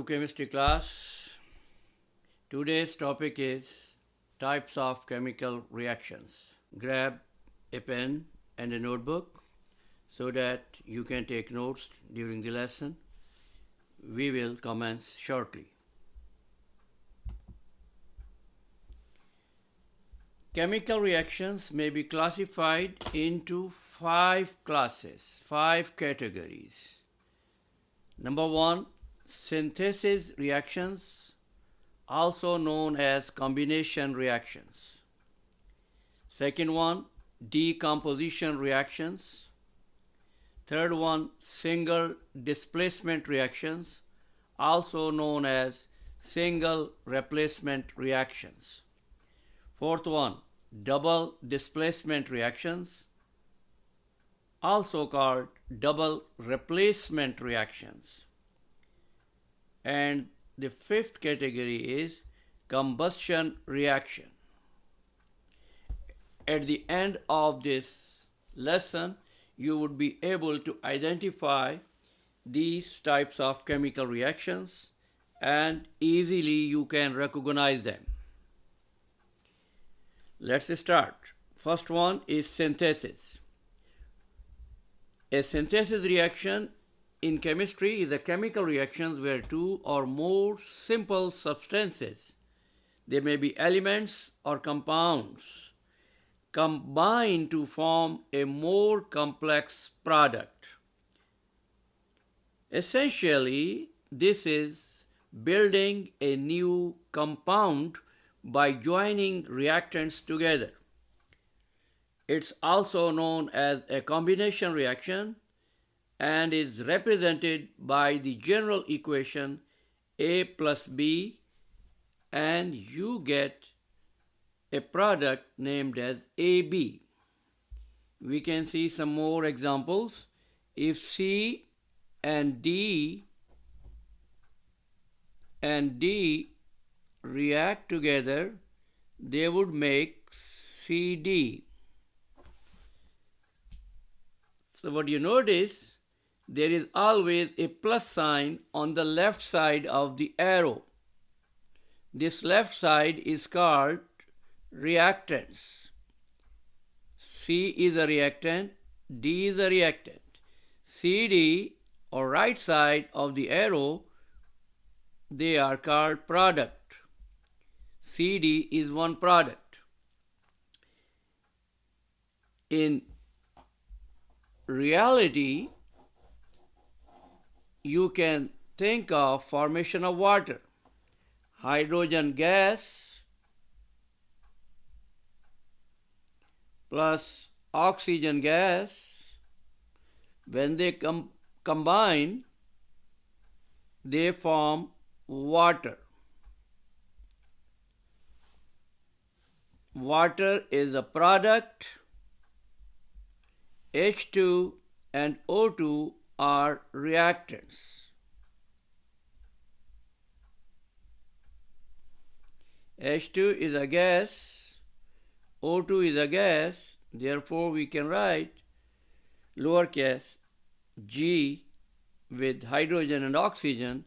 chemistry class. Today's topic is types of chemical reactions. Grab a pen and a notebook so that you can take notes during the lesson. We will commence shortly. Chemical reactions may be classified into 5 classes, 5 categories. Number 1, synthesis reactions, also known as combination reactions. Second one, decomposition reactions. Third one, single displacement reactions, also known as single replacement reactions. Fourth one, double displacement reactions, also called double replacement reactions. And the fifth category is combustion reaction. At the end of this lesson, you would be able to identify these types of chemical reactions and easily you can recognize them. Let's start. First one is synthesis. A synthesis reaction in chemistry is a chemical reaction where two or more simple substances, they may be elements or compounds, combine to form a more complex product. Essentially, this is building a new compound by joining reactants together. It's also known as a combination reaction and is represented by the general equation A plus B, and you get a product named as AB. We can see some more examples. If C and D react together, they would make CD. So what you notice, there is always a plus sign on the left side of the arrow. This left side is called reactants. C is a reactant, D is a reactant. CD, or right side of the arrow, they are called product. CD is one product. In reality, you can think of formation of water. Hydrogen gas plus oxygen gas, when they combine, they form water. Water is a product. H2 and O2 are reactants. H2 is a gas, O2 is a gas, therefore we can write lowercase g with hydrogen and oxygen,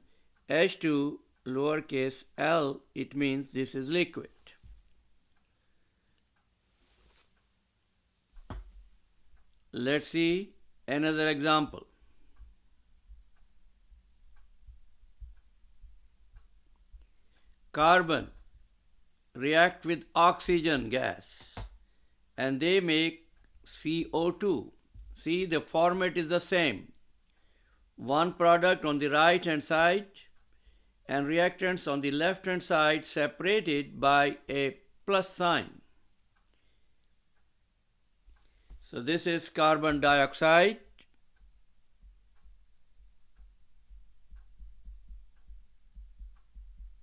H2 lowercase l, it means this is liquid. Let's see another example. Carbon react with oxygen gas and they make CO2. See, the format is the same. One product on the right hand side and reactants on the left hand side separated by a plus sign. So this is carbon dioxide.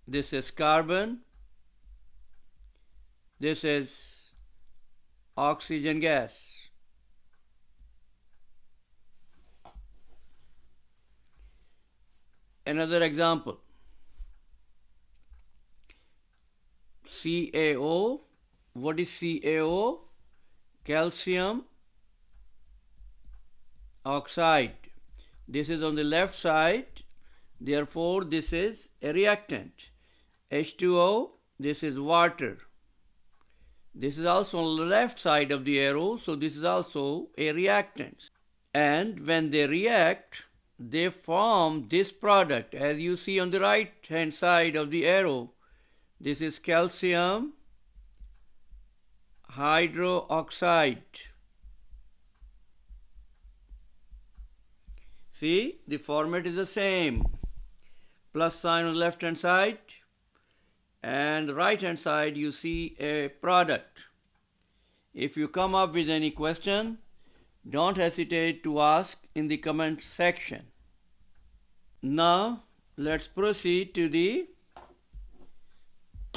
This is carbon. This is oxygen gas. Another example. CaO. What is CaO? Calcium oxide. This is on the left side. Therefore, this is a reactant. H2O, this is water. This is also on the left side of the arrow, so this is also a reactant. And when they react, they form this product. As you see on the right hand side of the arrow, this is calcium hydroxide. See, the format is the same. Plus sign on the left hand side, and right hand side you see a product. If you come up with any question, don't hesitate to ask in the comment section. Now let's proceed to the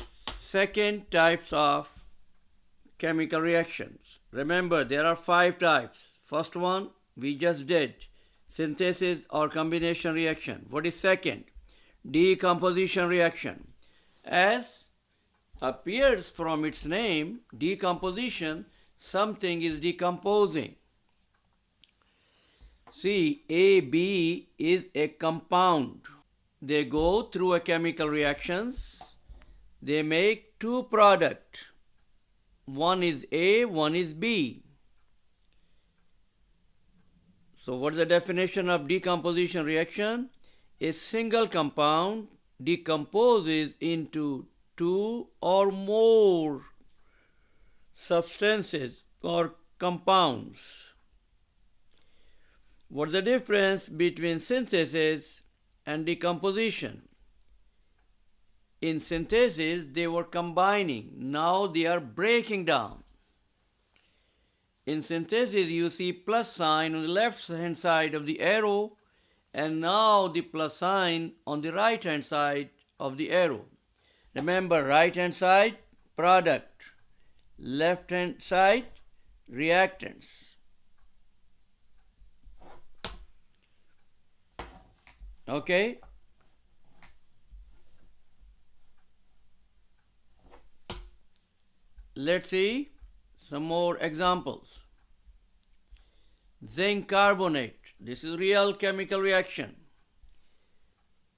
second types of chemical reactions. Remember, there are 5 types. First one we just did, synthesis or combination reaction. What is second? Decomposition reaction. As appears from its name, decomposition, something is decomposing. See, AB is a compound. They go through a chemical reactions. They make 2 products. One is A, one is B. So what is the definition of decomposition reaction? A single compound decomposes into 2 or more substances or compounds. What's the difference between synthesis and decomposition? In synthesis, they were combining. Now they are breaking down. In synthesis, you see plus sign on the left hand side of the arrow, and now the plus sign on the right hand side of the arrow. Remember, right hand side, product. Left hand side, reactants. Okay? Let's see some more examples. Zinc carbonate. This is real chemical reaction.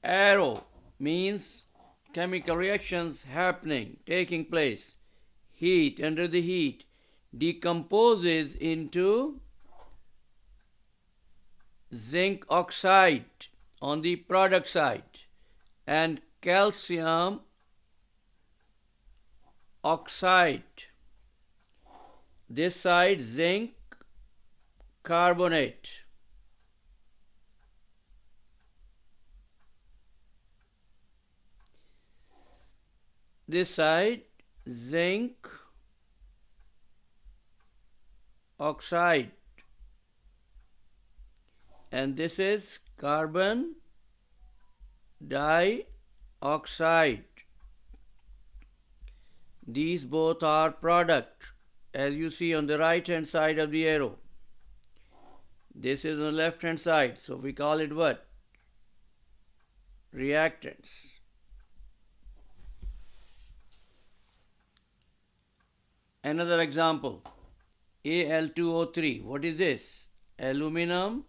Arrow means chemical reactions happening, taking place. Heat, under the heat, decomposes into zinc oxide on the product side and calcium oxide. This side zinc carbonate. This side zinc oxide, and this is carbon dioxide. These both are product, as you see on the right hand side of the arrow. This is on the left hand side, so we call it what? Reactants. Another example, Al2O3. What is this? Aluminum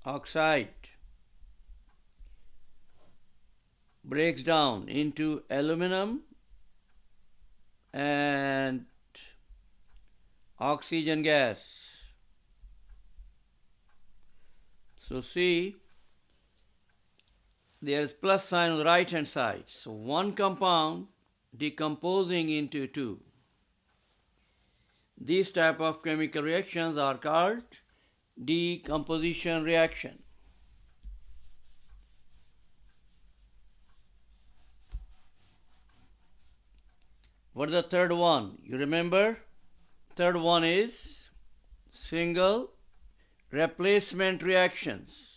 oxide breaks down into aluminum and oxygen gas. So see, there is plus sign on the right hand side. So one compound decomposing into 2. These type of chemical reactions are called decomposition reaction. What is the third one? You remember? Third one is single replacement reactions.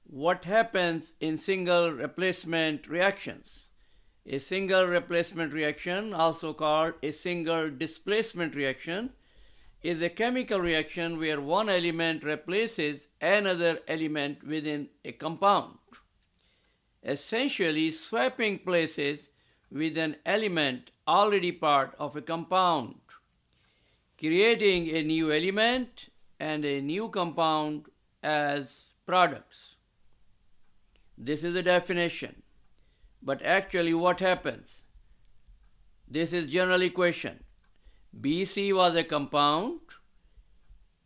What happens in single replacement reactions? A single replacement reaction, also called a single displacement reaction, is a chemical reaction where one element replaces another element within a compound, essentially swapping places with an element already part of a compound. creating a new element and a new compound as products. This is a definition. But actually what happens? This is general equation. BC was a compound,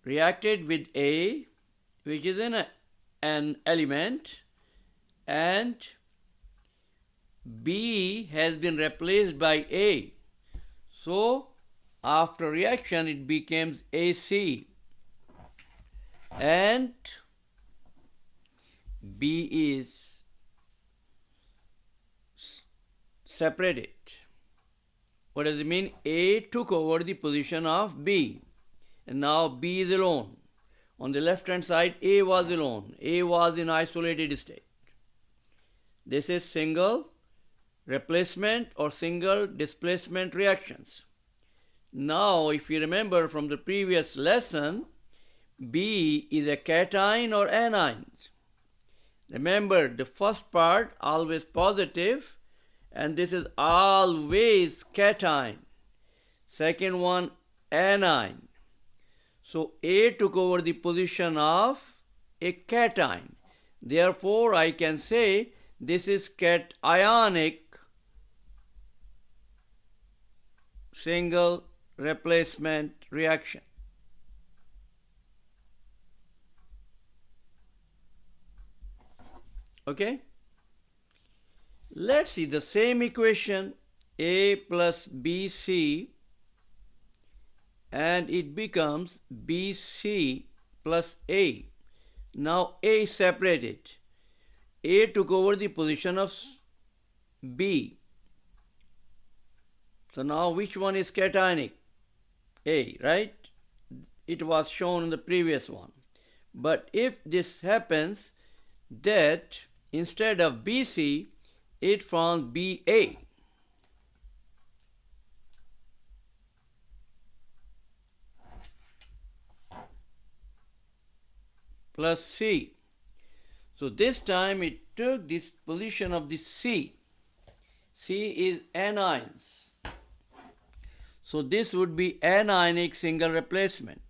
reacted with A, which is an element, and B has been replaced by A. So after reaction it becomes AC, and B is separated. What does it mean? A took over the position of B, and now B is alone. On the left hand side, A was alone. A was in isolated state. This is single replacement or single displacement reactions. Now, if you remember from the previous lesson, B is a cation or anion. Remember, the first part always positive, and this is always cation. Second one, anion. So A took over the position of a cation. Therefore, I can say this is cationic single replacement reaction. Okay? Let's see the same equation, A plus BC, and it becomes BC plus A. Now A is separated. A took over the position of B. So now which one is cationic? A, right? It was shown in the previous one. But if this happens, that instead of BC, it forms BA. Plus C. So this time it took this position of the C. C is anions. So this would be anionic single replacement.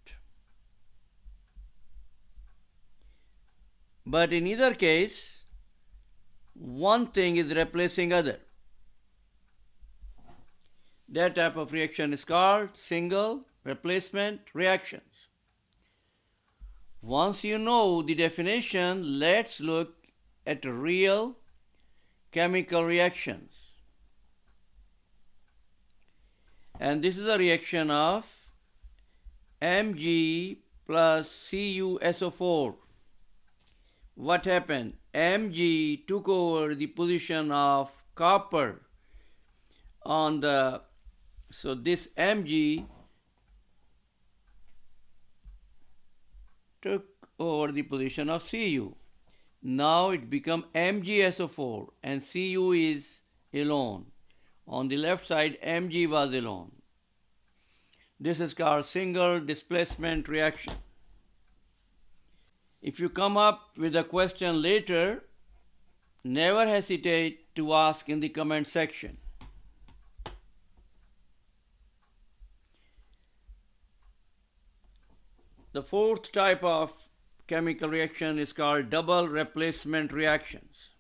But in either case, one thing is replacing other. That type of reaction is called single replacement reactions. Once you know the definition, let's look at real chemical reactions. And this is a reaction of Mg plus CuSO4. What happened? Mg took over the position of copper on the, so this Mg took over the position of Cu. Now it becomes MgSO4 and Cu is alone. On the left side, Mg was alone. This is called single displacement reaction. If you come up with a question later, never hesitate to ask in the comment section. The fourth type of chemical reaction is called double replacement reactions.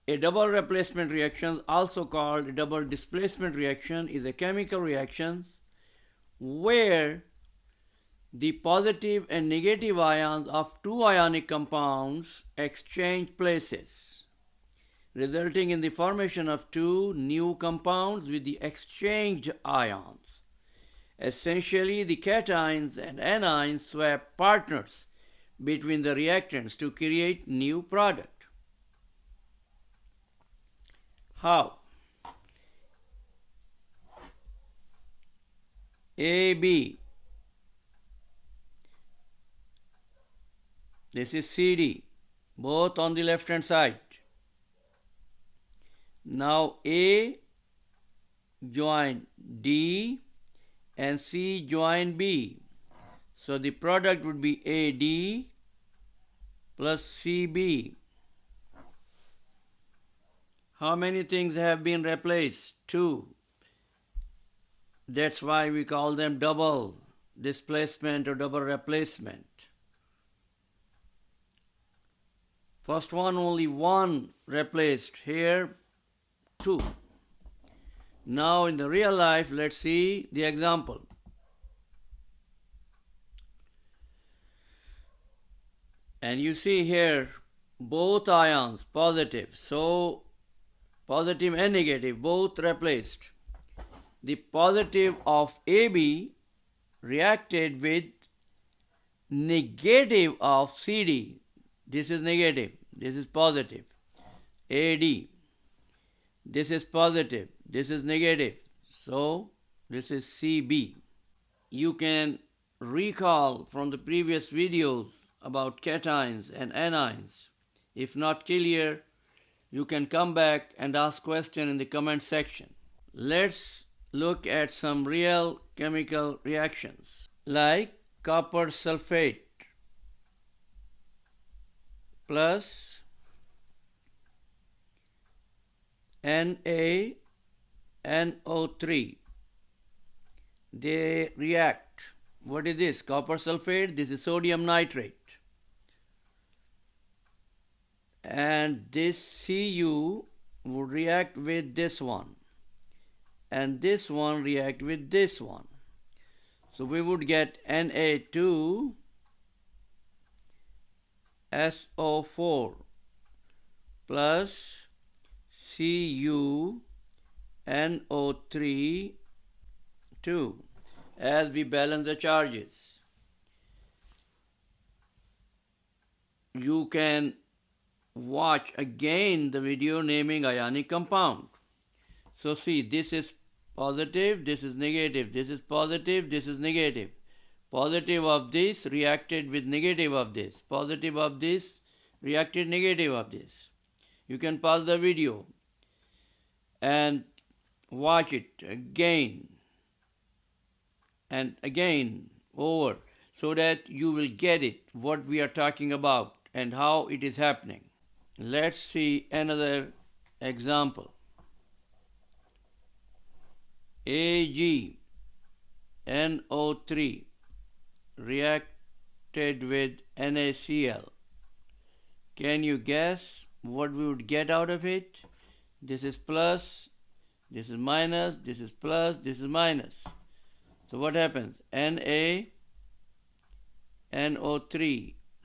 A double replacement reaction, also called a double displacement reaction, is a chemical reaction where the positive and negative ions of two ionic compounds exchange places, resulting in the formation of two new compounds with the exchanged ions. Essentially, the cations and anions swap partners between the reactants to create new product. How? AB. This is CD, both on the left hand side. Now A join D and C join B. So the product would be AD plus CB. How many things have been replaced? 2. That's why we call them double displacement or double replacement. First one, only one replaced, here two. Now in the real life, let's see the example. And you see here both ions positive, so positive and negative both replaced. The positive of AB reacted with negative of CD. This is negative, this is positive. AD, this is positive, this is negative. So this is CB. You can recall from the previous videos about cations and anions. If not clear, you can come back and ask question in the comment section. Let's look at some real chemical reactions like copper sulfate plus NaNO3. They react. What is this? Copper sulfate. This is sodium nitrate. And this Cu would react with this one. And this one react with this one. So we would get Na2SO4 plus CuNO3 2 as we balance the charges. You can watch again the video naming ionic compound. So see, this is positive, this is negative, this is positive, this is negative. Positive of this reacted with negative of this. Positive of this reacted negative of this. You can pause the video and watch it again and again over so that you will get it, what we are talking about and how it is happening. Let's see another example. AgNO3 reacted with NaCl. Can you guess what we would get out of it? This is plus, this is minus, this is plus, this is minus. So what happens? NaNO3.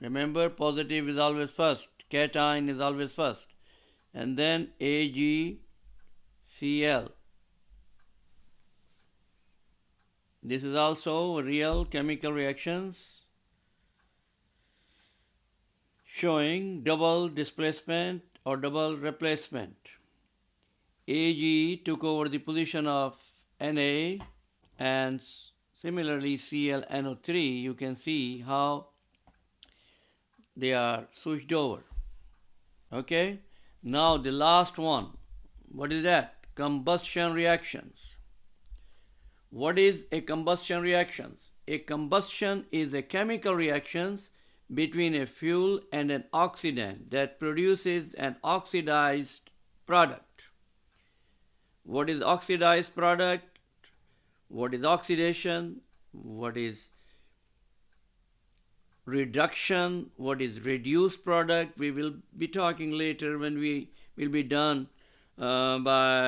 Remember, positive is always first. Cation is always first. And then AgCl. This is also real chemical reactions showing double displacement or double replacement. Ag took over the position of Na, and similarly ClNO3, you can see how they are switched over. Okay, now the last one. What is that? Combustion reactions. What is a combustion reaction? A combustion is a chemical reaction between a fuel and an oxidant that produces an oxidized product. What is oxidized product? What is oxidation? What is reduction? What is reduced product? We will be talking later when we will be done by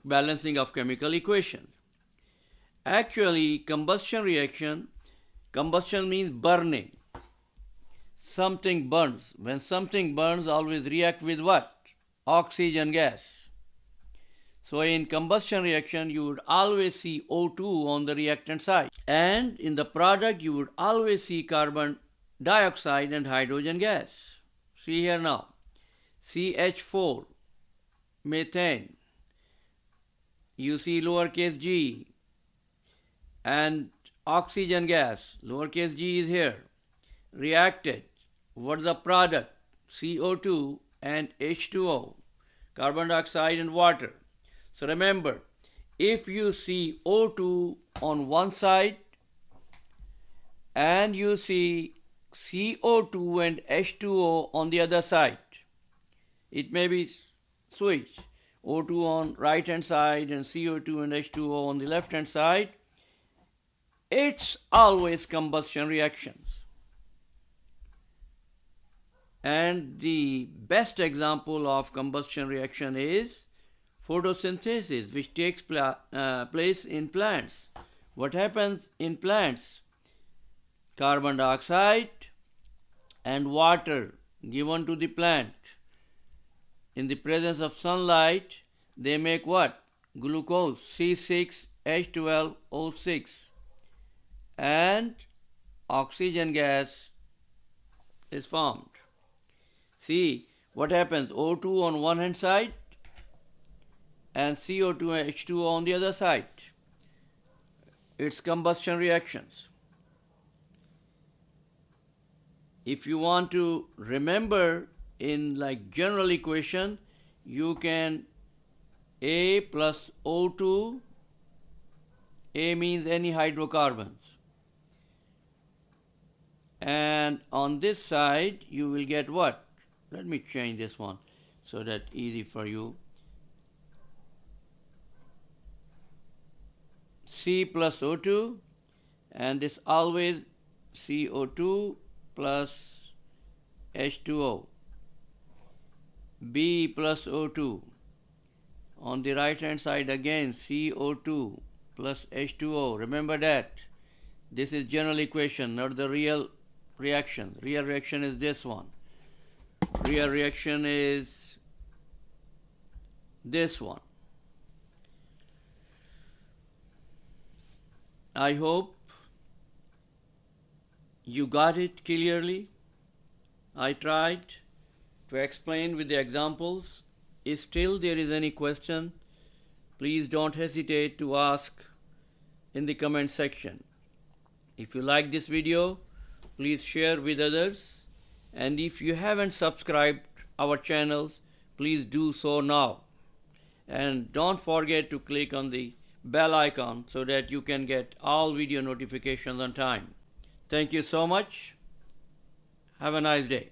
balancing of chemical equations. Actually, combustion means burning. Something burns. When something burns, always react with what? Oxygen gas. So in combustion reaction, you would always see O2 on the reactant side. And in the product, you would always see carbon dioxide and hydrogen gas. See here now. CH4, methane. You see lowercase g. And oxygen gas, lowercase g is here. Reacted. What's the product? CO2 and H2O, carbon dioxide and water. So remember, if you see O2 on one side and you see CO2 and H2O on the other side, it may be switched. O2 on right hand side and CO2 and H2O on the left hand side, it's always combustion reactions. And the best example of combustion reaction is photosynthesis, which takes place in plants. What happens in plants? Carbon dioxide and water given to the plant. In the presence of sunlight, they make what? Glucose, C6H12O6. And oxygen gas is formed. See what happens? O2 on one hand side and CO2 and H2O on the other side. It's combustion reactions. If you want to remember in like general equation, you can A plus O2, A means any hydrocarbons. And on this side, you will get what? Let me change this one so that easy for you. C plus O2, and this always CO2 plus H2O. B plus O2. On the right hand side again CO2 plus H2O. Remember that. This is general equation, not the real reaction. Real reaction is this one. Real reaction is this one. I hope you got it clearly. I tried to explain with the examples. If still there is any question, please don't hesitate to ask in the comment section. If you like this video, please share with others. And if you haven't subscribed our channels, please do so now. And don't forget to click on the bell icon so that you can get all video notifications on time. Thank you so much. Have a nice day.